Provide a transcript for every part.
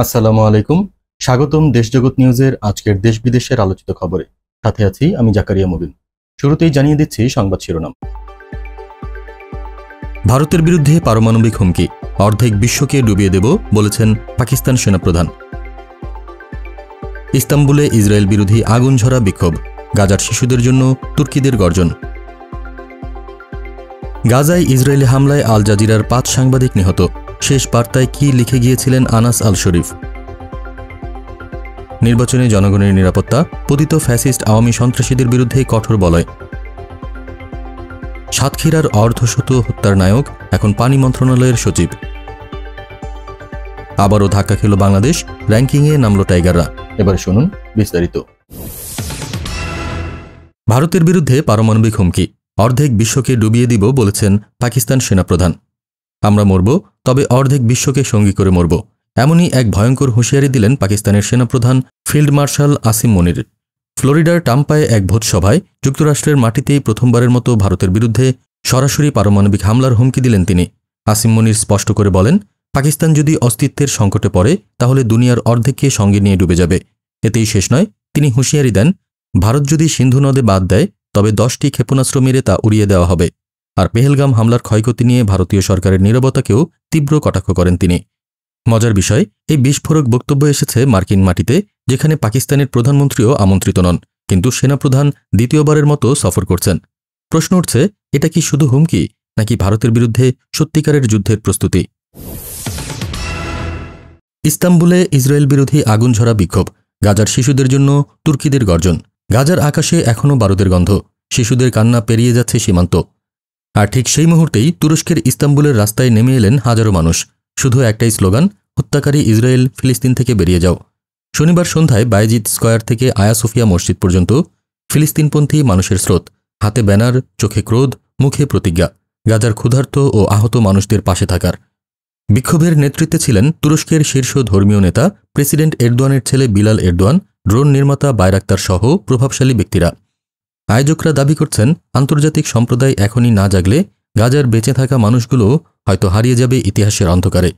আসসালামু আলাইকুম। স্বাগতম দেশজগৎ নিউজের আজকের দেশ বিদেশের আলোচিত খবরে। সাথে আছি আমি জাকারিয়া মুবিন। শুরুতেই জানিয়ে দিচ্ছি সংবাদ শিরোনাম। ভারতের বিরুদ্ধে পারমাণবিক হুমকি, অর্ধেক বিশ্বকে ডুবিয়ে দেব বলেছেন পাকিস্তান সেনাপ্রধান। ইস্তাম্বুলে ইসরায়েল বিরোধী আগুন ঝরা বিক্ষোভ, গাজার শিশুদের জন্য তুর্কিদের গর্জন। গাজায় ইসরায়েলি হামলায় আল জাজিরার 5 সাংবাদিক নিহত, শেষ বার্তায় কি লিখে গিয়েছিলেন আনাস আল শরীফ। নির্বাচনে জনগণের নিরাপত্তা, পতিত ফ্যাসিস্ট আওয়ামী সন্ত্রাসীদের বিরুদ্ধে কঠোর বলয়। সাতক্ষীরার অর্ধশত হত্যার নায়ক এখন পানি মন্ত্রণালয়ের সচিব। আবারও ধাক্কা খেল বাংলাদেশ, র্যাঙ্কিংয়ে নামল টাইগাররা। এবার শুনুন বিস্তারিত। ভারতের বিরুদ্ধে পারমাণবিক হুমকি, অর্ধেক বিশ্বকে ডুবিয়ে দিব বলেছেন পাকিস্তান সেনাপ্রধান। আমরা মরব, তবে অর্ধেক বিশ্বকে সঙ্গী করে মরব, এমনই এক ভয়ঙ্কর হুঁশিয়ারি দিলেন পাকিস্তানের সেনাপ্রধান ফিল্ড মার্শাল আসিম মনির। ফ্লোরিডার টাম্পায় এক ভোজসভায় যুক্তরাষ্ট্রের মাটিতেই প্রথমবারের মতো ভারতের বিরুদ্ধে সরাসরি পারমাণবিক হামলার হুমকি দিলেন তিনি। আসিম মনির স্পষ্ট করে বলেন, পাকিস্তান যদি অস্তিত্বের সংকটে পড়ে তাহলে দুনিয়ার অর্ধেককে সঙ্গে নিয়ে ডুবে যাবে। এতেই শেষ নয়, তিনি হুঁশিয়ারি দেন, ভারত যদি সিন্ধু নদে বাদ দেয় তবে 10টি ক্ষেপণাস্ত্র মেরে তা উড়িয়ে দেওয়া হবে। আর পেহেলগাম হামলার ক্ষয়ক্ষতি নিয়ে ভারতীয় সরকারের নীরবতাকেও তীব্র কটাক্ষ করেন তিনি। মজার বিষয়, এই বিস্ফোরক বক্তব্য এসেছে মার্কিন মাটিতে, যেখানে পাকিস্তানের প্রধানমন্ত্রীও আমন্ত্রিত নন, কিন্তু সেনাপ্রধান দ্বিতীয়বারের মতো সফর করছেন। প্রশ্ন উঠছে, এটা কি শুধু হুমকি, নাকি ভারতের বিরুদ্ধে সত্যিকারের যুদ্ধের প্রস্তুতি? ইস্তাম্বুলে ইসরায়েল বিরোধী আগুন ঝরা বিক্ষোভ, গাজার শিশুদের জন্য তুর্কিদের গর্জন। গাজার আকাশে এখনও বারুদের গন্ধ, শিশুদের কান্না পেরিয়ে যাচ্ছে সীমান্ত। আর ঠিক সেই মুহূর্তেই তুরস্কের ইস্তাম্বুলের রাস্তায় নেমে এলেন হাজারো মানুষ। শুধু একটাই স্লোগান, হত্যাকারী ইসরায়েল, ফিলিস্তিন থেকে বেরিয়ে যাও। শনিবার সন্ধ্যায় বায়েজিদ স্কয়ার থেকে আয়া সোফিয়া মসজিদ পর্যন্ত ফিলিস্তিনপন্থী মানুষের স্রোত, হাতে ব্যানার, চোখে ক্রোধ, মুখে প্রতিজ্ঞা, গাজার ক্ষুধার্ত ও আহত মানুষদের পাশে থাকার। বিক্ষোভের নেতৃত্বে ছিলেন তুরস্কের শীর্ষ ধর্মীয় নেতা প্রেসিডেন্ট এরদোয়ানের ছেলে বিলাল এরদোয়ান, ড্রোন নির্মাতা বাইরাক্তার সহ প্রভাবশালী ব্যক্তিরা। আয়োজকরা দাবি করছেন, আন্তর্জাতিক সম্প্রদায় এখনই না জাগলে গাজার বেঁচে থাকা মানুষগুলো হয়তো হারিয়ে যাবে ইতিহাসের অন্ধকারে।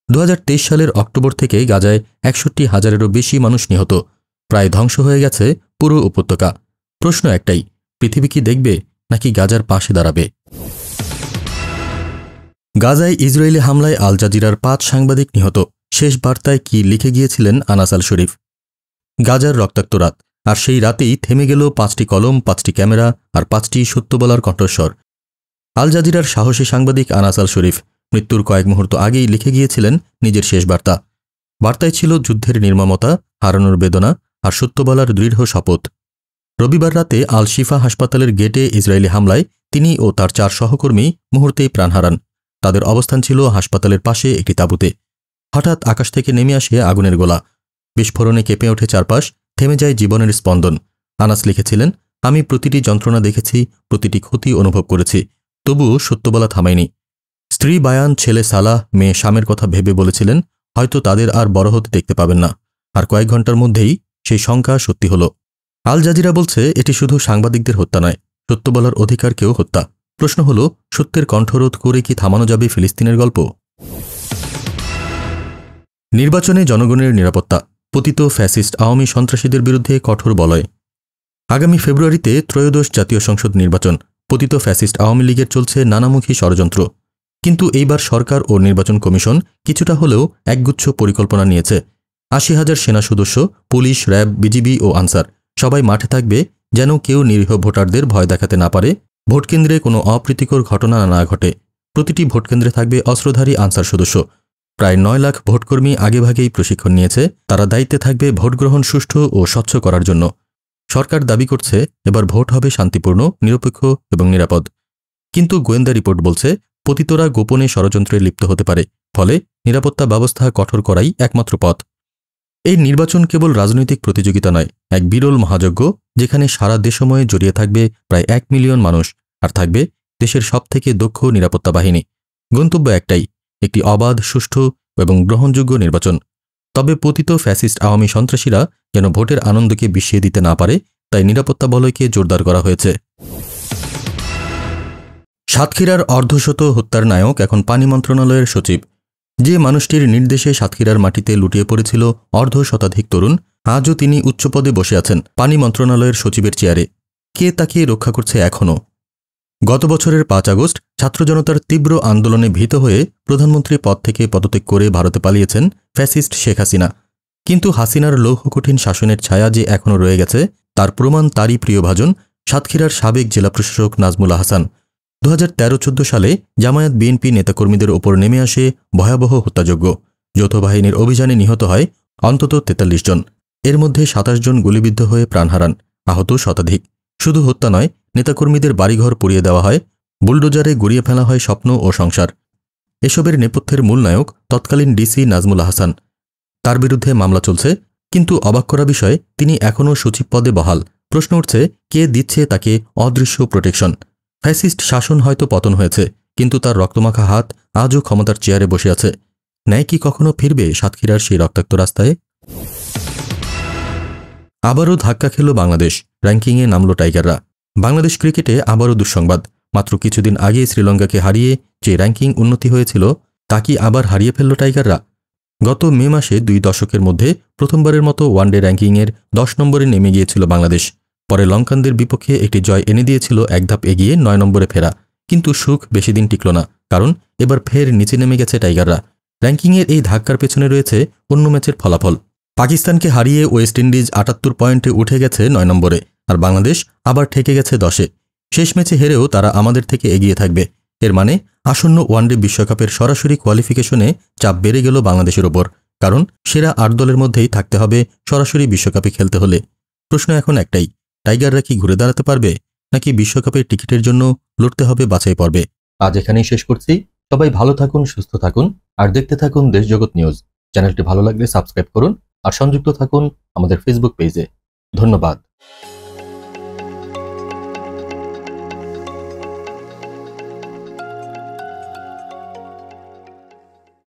2023 সালের অক্টোবর থেকে গাজায় 61,000-এরও বেশি মানুষ নিহত, প্রায় ধ্বংস হয়ে গেছে পুরো উপত্যকা। প্রশ্ন একটাই, পৃথিবী কি দেখবে, নাকি গাজার পাশে দাঁড়াবে? গাজায় ইসরায়েলি হামলায় আল জাজিরার 5 সাংবাদিক নিহত, শেষ বার্তায় কি লিখে গিয়েছিলেন আনাস আল শরীফ। গাজার রক্তাক্ত রাত, আর সেই রাতেই থেমে গেল 5টি কলম, 5টি ক্যামেরা আর 5টি সত্য বলার কণ্ঠস্বর। আল জাজিরার সাহসী সাংবাদিক আনাস আল শরীফ মৃত্যুর কয়েক মুহূর্ত আগেই লিখে গিয়েছিলেন নিজের শেষ বার্তা। বার্তায় ছিল যুদ্ধের নির্মমতা, হারানোর বেদনা আর সত্য বলার দৃঢ় শপথ। রবিবার রাতে আল শিফা হাসপাতালের গেটে ইসরায়েলি হামলায় তিনি ও তার 4 সহকর্মী মুহূর্তেই প্রাণ হারান। তাদের অবস্থান ছিল হাসপাতালের পাশে একটি তাঁবুতে। হঠাৎ আকাশ থেকে নেমে আসে আগুনের গোলা, বিস্ফোরণে কেঁপে ওঠে চারপাশ, থেমে যায় জীবনের স্পন্দন। আনাস লিখেছিলেন, আমি প্রতিটি যন্ত্রণা দেখেছি, প্রতিটি ক্ষতি অনুভব করেছি, তবুও সত্য বলা থামায়নি। স্ত্রী বায়ান, ছেলে সালাহ, মেয়ে শামের কথা ভেবে বলেছিলেন, হয়তো তাদের আর বড় হতে দেখতে পাবেন না। আর কয়েক ঘন্টার মধ্যেই সেই শঙ্কা সত্যি হল। আল জাজিরা বলছে, এটি শুধু সাংবাদিকদের হত্যা নয়, সত্য বলার অধিকারকেও হত্যা। প্রশ্ন হল, সত্যের কণ্ঠরোধ করে কি থামানো যাবে ফিলিস্তিনের গল্প? নির্বাচনে জনগণের নিরাপত্তা, পতিত ফ্যাসিস্ট আওয়ামী সন্ত্রাসীদের বিরুদ্ধে কঠোর বলয়। আগামী ফেব্রুয়ারিতে ত্রয়োদশ জাতীয় সংসদ নির্বাচন। পতিত ফ্যাসিস্ট আওয়ামী লীগের চলছে নানামুখী ষড়যন্ত্র, কিন্তু এইবার সরকার ও নির্বাচন কমিশন কিছুটা হলেও একগুচ্ছ পরিকল্পনা নিয়েছে। 80,000 সেনা সদস্য, পুলিশ, র্যাব, বিজিবি ও আনসার সবাই মাঠে থাকবে, যেন কেউ নিরীহ ভোটারদের ভয় দেখাতে না পারে, ভোটকেন্দ্রে কোনো অপ্রীতিকর ঘটনা না ঘটে। প্রতিটি ভোটকেন্দ্রে থাকবে অস্ত্রধারী আনসার সদস্য। প্রায় 9 লাখ ভোটকর্মী আগেভাগেই প্রশিক্ষণ নিয়েছে, তারা দায়িত্বে থাকবে ভোটগ্রহণ সুষ্ঠু ও স্বচ্ছ করার জন্য। সরকার দাবি করছে, এবার ভোট হবে শান্তিপূর্ণ, নিরপেক্ষ এবং নিরাপদ। কিন্তু গোয়েন্দা রিপোর্ট বলছে, পতিতরা গোপনে ষড়যন্ত্রে লিপ্ত হতে পারে, ফলে নিরাপত্তা ব্যবস্থা কঠোর করাই একমাত্র পথ। এই নির্বাচন কেবল রাজনৈতিক প্রতিযোগিতা নয়, এক বিরল মহাযজ্ঞ, যেখানে সারা দেশময়ে জড়িয়ে থাকবে প্রায় 1 মিলিয়ন মানুষ, আর থাকবে দেশের সবথেকে দক্ষ নিরাপত্তা বাহিনী। গন্তব্য একটাই, একটি অবাধ, সুষ্ঠু এবং গ্রহণযোগ্য নির্বাচন। তবে পতিত ফ্যাসিস্ট আওয়ামী সন্ত্রাসীরা যেন ভোটের আনন্দকে বিষিয়ে দিতে না পারে, তাই নিরাপত্তা বলয়কে জোরদার করা হয়েছে। সাতক্ষীরার অর্ধশত হত্যার নায়ক এখন পানি মন্ত্রণালয়ের সচিব। যে মানুষটির নির্দেশে সাতক্ষীরার মাটিতে লুটিয়ে পড়েছিল অর্ধ শতাধিক তরুণ, আজও তিনি উচ্চপদে বসে আছেন পানি মন্ত্রণালয়ের সচিবের চেয়ারে। কে তাকে রক্ষা করছে এখনও? গত বছরের 5 আগস্ট ছাত্র জনতার তীব্র আন্দোলনে ভীত হয়ে প্রধানমন্ত্রী পদ থেকে পদত্যাগ করে ভারতে পালিয়েছেন ফ্যাসিস্ট শেখ হাসিনা। কিন্তু হাসিনার লৌহকঠিন শাসনের ছায়া যে এখনও রয়ে গেছে তার প্রমাণ তারই প্রিয়ভাজন সাতক্ষীরার সাবেক জেলা প্রশাসক নাজমুল আহসান। 2013-14 সালে জামায়াত বিএনপি নেতাকর্মীদের ওপর নেমে আসে ভয়াবহ হত্যাযজ্ঞ। যৌথ বাহিনীর অভিযানে নিহত হয় অন্তত 43 জন। এর মধ্যে 27 জন গুলিবিদ্ধ হয়ে প্রাণ হারান, আহত শতাধিক। শুধু হত্যা নয়, নেতাকর্মীদের বাড়িঘর পুড়িয়ে দেওয়া হয়, বুলডোজারে গড়িয়ে ফেলা হয় স্বপ্ন ও সংসার। এসবের নেপথ্যের মূল নায়ক তৎকালীন ডিসি নাজমুল আহসান। তার বিরুদ্ধে মামলা চলছে, কিন্তু অবাক করা বিষয় তিনি এখনও সচিব পদে বহাল। প্রশ্ন উঠছে, কে দিচ্ছে তাকে অদৃশ্য প্রোটেকশন? ফ্যাসিস্ট শাসন হয়তো পতন হয়েছে, কিন্তু তার রক্তমাখা হাত আজও ক্ষমতার চেয়ারে বসে আছে। ন্যায় কি কখনো ফিরবে সাতক্ষীরার সেই রক্তাক্ত রাস্তায়? আবারও ধাক্কা খেল বাংলাদেশ, র্যাঙ্কিংয়ে নামল টাইগাররা। বাংলাদেশ ক্রিকেটে আবারও দুঃসংবাদ। মাত্র কিছুদিন আগে শ্রীলঙ্কাকে হারিয়ে যে র্যাঙ্কিং উন্নতি হয়েছিল তা কি আবার হারিয়ে ফেলল টাইগাররা? গত মে মাসে 2 দশকের মধ্যে প্রথমবারের মতো ওয়ানডে র্যাঙ্কিংয়ের 10 নম্বরে নেমে গিয়েছিল বাংলাদেশ। পরে লঙ্কানদের বিপক্ষে একটি জয় এনে দিয়েছিল এক ধাপ এগিয়ে 9 নম্বরে ফেরা। কিন্তু সুখ বেশি দিন টিকল না, কারণ এবার ফের নিচে নেমে গেছে টাইগাররা। র্যাঙ্কিংয়ের এই ধাক্কার পেছনে রয়েছে অন্য ম্যাচের ফলাফল। পাকিস্তানকে হারিয়ে ওয়েস্ট ইন্ডিজ 78 পয়েন্টে উঠে গেছে 9 নম্বরে, আর বাংলাদেশ আবার ঠেকে গেছে 10-এ। শেষ ম্যাচে হেরেও তারা আমাদের থেকে এগিয়ে থাকবে। এর মানে আসন্ন ওয়ানডে বিশ্বকাপের সরাসরি কোয়ালিফিকেশনে চাপ বেড়ে গেল বাংলাদেশের ওপর, কারণ সেরা 8 দলের মধ্যেই থাকতে হবে সরাসরি বিশ্বকাপে খেলতে হলে। প্রশ্ন এখন একটাই, টাইগাররা কি ঘুরে দাঁড়াতে পারবে, নাকি বিশ্বকাপের টিকিটের জন্য লড়তে হবে বাছাই পর্বে? আজ এখানেই শেষ করছি। সবাই ভালো থাকুন, সুস্থ থাকুন, আর দেখতে থাকুন দেশজগৎ নিউজ। চ্যানেলটি ভালো লাগলে সাবস্ক্রাইব করুন আর সংযুক্ত থাকুন আমাদের ফেসবুক পেজে। ধন্যবাদ।